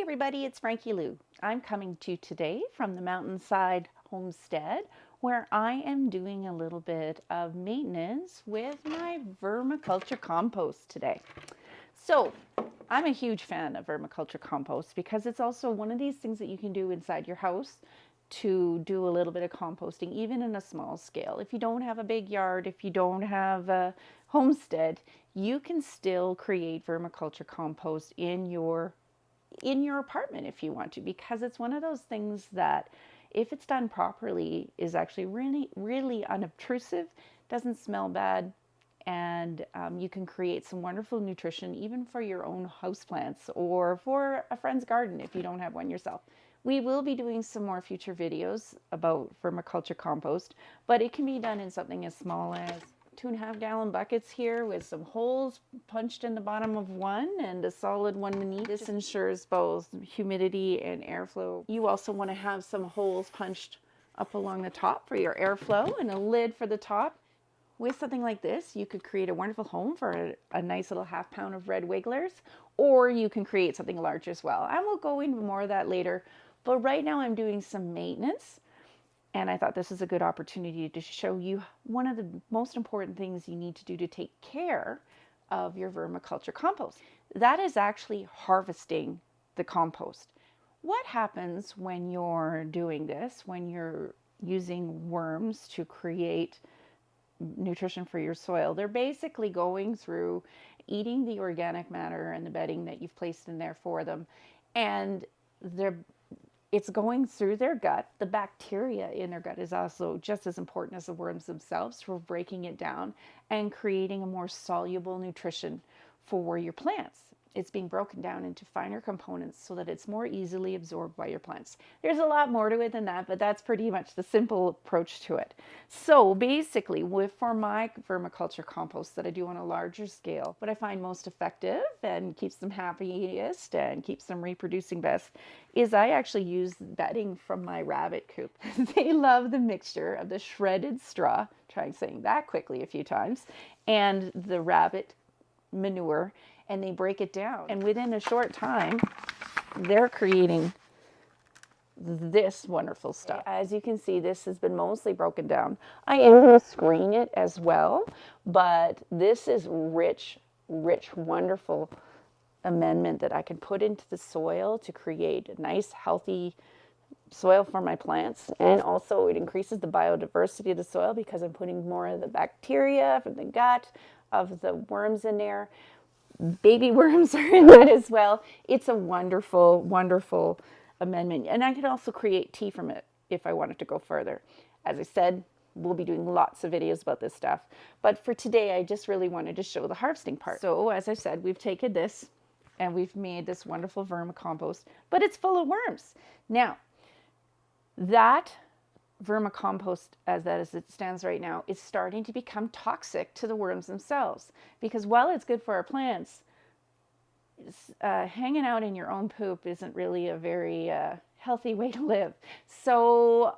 everybody, it's Frankie-Lou. I'm coming to you today from the Mountainside Homestead where I am doing a little bit of maintenance with my vermiculture compost today. So I'm a huge fan of vermiculture compost because it's also one of these things that you can do inside your house to do a little bit of composting, even in a small scale. If you don't have a big yard, if you don't have a homestead, you can still create vermiculture compost in your apartment if you want to, because it's one of those things that, if it's done properly, is actually really unobtrusive, doesn't smell bad, and you can create some wonderful nutrition even for your own houseplants or for a friend's garden if you don't have one yourself. We will be doing some more future videos about vermiculture compost, but it can be done in something as small as 2.5 gallon buckets here with some holes punched in the bottom of one and a solid one beneath. This ensures both humidity and airflow. You also want to have some holes punched up along the top for your airflow and a lid for the top. With something like this, you could create a wonderful home for a nice little 1/2 pound of red wigglers, or you can create something large as well. And we'll go into more of that later, but right now I'm doing some maintenance. And I thought this is a good opportunity to show you one of the most important things you need to do to take care of your vermiculture compost. That is actually harvesting the compost. What happens when you're doing this, when you're using worms to create nutrition for your soil? They're basically going through eating the organic matter and the bedding that you've placed in there for them, and it's going through their gut. The bacteria in their gut is also just as important as the worms themselves for breaking it down and creating a more soluble nutrition for your plants. It's being broken down into finer components so that it's more easily absorbed by your plants. There's a lot more to it than that, but that's pretty much the simple approach to it. So basically, for my vermiculture compost that I do on a larger scale, what I find most effective and keeps them happiest and keeps them reproducing best is I actually use bedding from my rabbit coop. They love the mixture of the shredded straw, try saying that quickly a few times, and the rabbit manure, and they break it down. And within a short time, they're creating this wonderful stuff. As you can see, this has been mostly broken down. I am going to screen it as well, but this is rich, wonderful amendment that I can put into the soil to create a nice, healthy soil for my plants. And also it increases the biodiversity of the soil because I'm putting more of the bacteria from the gut of the worms in there. Baby worms are in that as well. It's a wonderful, wonderful amendment. And I could also create tea from it if I wanted to go further. As I said, we'll be doing lots of videos about this stuff. But for today, I just really wanted to show the harvesting part. So as I said, we've taken this and we've made this wonderful vermicompost, but it's full of worms. Now, that vermicompost, as it stands right now, is starting to become toxic to the worms themselves, because while it's good for our plants, hanging out in your own poop isn't really a very healthy way to live. So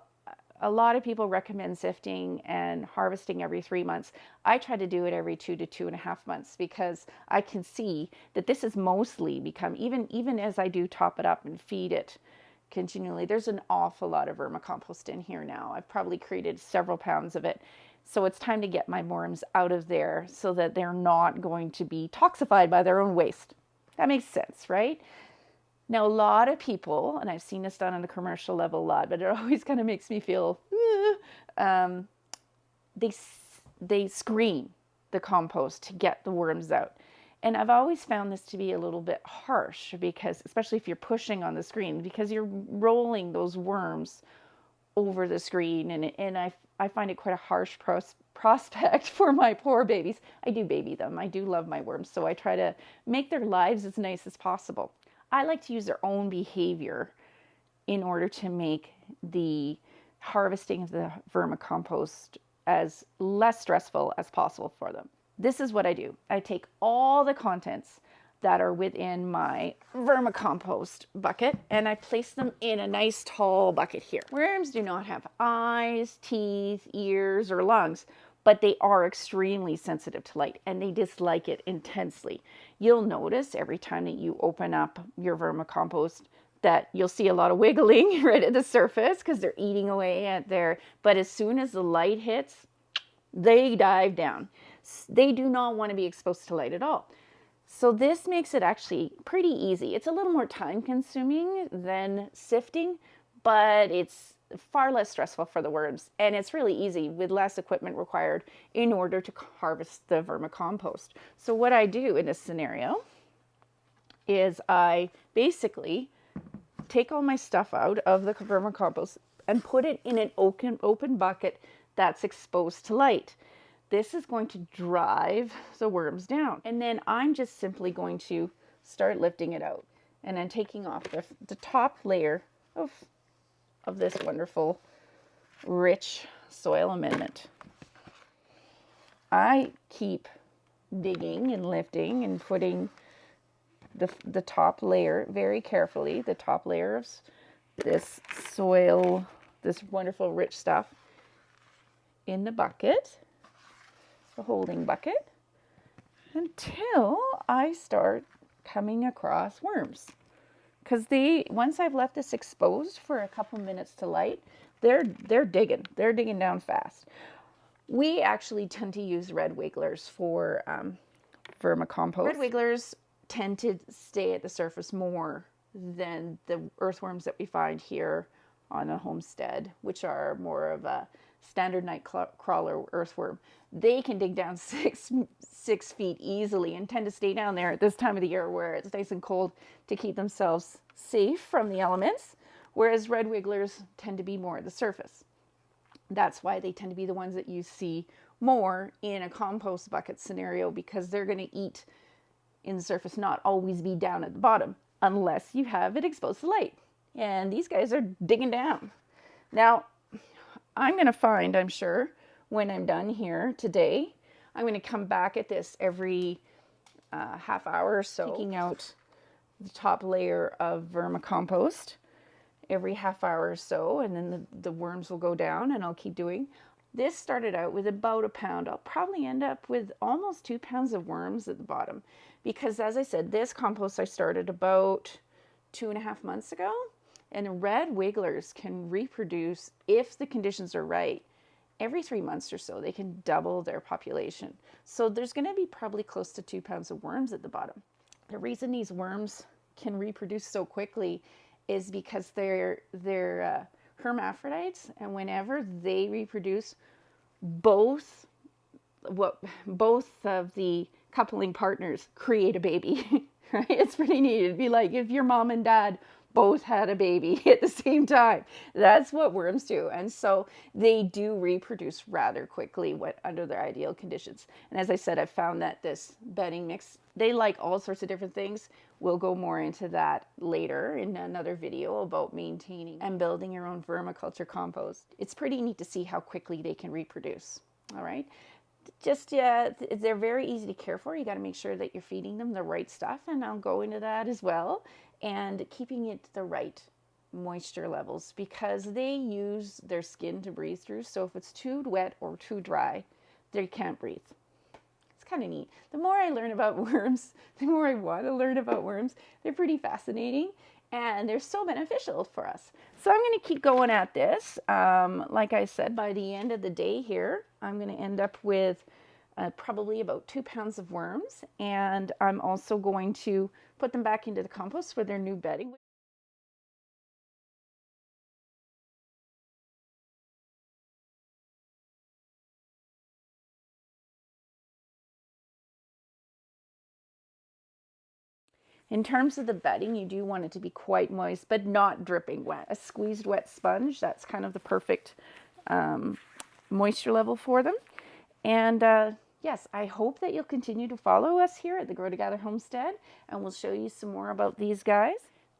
a lot of people recommend sifting and harvesting every 3 months. I try to do it every 2 to 2.5 months because I can see that this has mostly become, even as I do top it up and feed it continually, there's an awful lot of vermicompost in here now. I've probably created several pounds of it. So it's time to get my worms out of there so that they're not going to be toxified by their own waste. That makes sense, right? Now, a lot of people, and I've seen this done on the commercial level a lot, but it always kind of makes me feel, they screen the compost to get the worms out. And I've always found this to be a little bit harsh, because especially if you're pushing on the screen, because you're rolling those worms over the screen, and I find it quite a harsh prospect for my poor babies. I do baby them. I do love my worms, so I try to make their lives as nice as possible. I like to use their own behavior in order to make the harvesting of the vermicompost as less stressful as possible for them. This is what I do. I take all the contents that are within my vermicompost bucket and I place them in a nice tall bucket here. Worms do not have eyes, teeth, ears, or lungs, but they are extremely sensitive to light and they dislike it intensely. You'll notice every time that you open up your vermicompost that you'll see a lot of wiggling right at the surface because they're eating away at their, but as soon as the light hits, they dive down. They do not want to be exposed to light at all. So this makes it actually pretty easy. It's a little more time consuming than sifting, but it's far less stressful for the worms. And it's really easy with less equipment required in order to harvest the vermicompost. So what I do in this scenario is I basically take all my stuff out of the vermicompost and put it in an open bucket that's exposed to light. This is going to drive the worms down. And then I'm just simply going to start lifting it out. And then taking off the top layer of this wonderful, rich soil amendment. I keep digging and lifting and putting the top layer very carefully, the top layer of this soil, this wonderful rich stuff in the bucket, the holding bucket, until I start coming across worms. Because once I've left this exposed for a couple minutes to light, they're digging down fast. We actually tend to use red wigglers for vermicompost. Red wigglers tend to stay at the surface more than the earthworms that we find here on a homestead, which are more of a standard night crawler earthworm. They can dig down six feet easily and tend to stay down there at this time of the year where it's nice and cold to keep themselves safe from the elements, whereas red wigglers tend to be more at the surface. That's why they tend to be the ones that you see more in a compost bucket scenario, because they're going to eat in the surface, not always be down at the bottom, unless you have it exposed to light. And these guys are digging down. Now, I'm going to find, I'm sure, when I'm done here today, I'm going to come back at this every half hour or so, taking out the top layer of vermicompost every half hour or so, and then the worms will go down, and I'll keep doing. This started out with about a pound. I'll probably end up with almost 2 pounds of worms at the bottom, because as I said, this compost I started about 2.5 months ago, and red wigglers can reproduce, if the conditions are right, every 3 months or so. They can double their population. So there's going to be probably close to 2 pounds of worms at the bottom. The reason these worms can reproduce so quickly is because they're hermaphrodites, and whenever they reproduce, both of the coupling partners create a baby. Right? It's pretty neat. It'd be like if your mom and dad both had a baby at the same time. That's what worms do. And so they do reproduce rather quickly under their ideal conditions. And as I said, I've found that this bedding mix, they like all sorts of different things. We'll go more into that later in another video about maintaining and building your own vermiculture compost. It's pretty neat to see how quickly they can reproduce. All right. Just, they're very easy to care for. You got to make sure that you're feeding them the right stuff, and I'll go into that as well. And keeping it the right moisture levels, because they use their skin to breathe through. So if it's too wet or too dry, they can't breathe. It's kind of neat. The more I learn about worms, the more I want to learn about worms. They're pretty fascinating, and they're so beneficial for us. So I'm going to keep going at this. Like I said, by the end of the day here, I'm going to end up with probably about 2 pounds of worms, and I'm also going to put them back into the compost for their new bedding. In terms of the bedding, you do want it to be quite moist, but not dripping wet. A squeezed wet sponge, that's kind of the perfect moisture level for them. And yes, I hope that you'll continue to follow us here at the Grow Together Homestead, and we'll show you some more about these guys.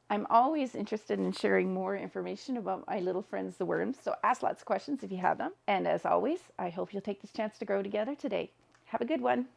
I'm always interested in sharing more information about my little friends, the worms, so ask lots of questions if you have them. And as always, I hope you'll take this chance to grow together today. Have a good one.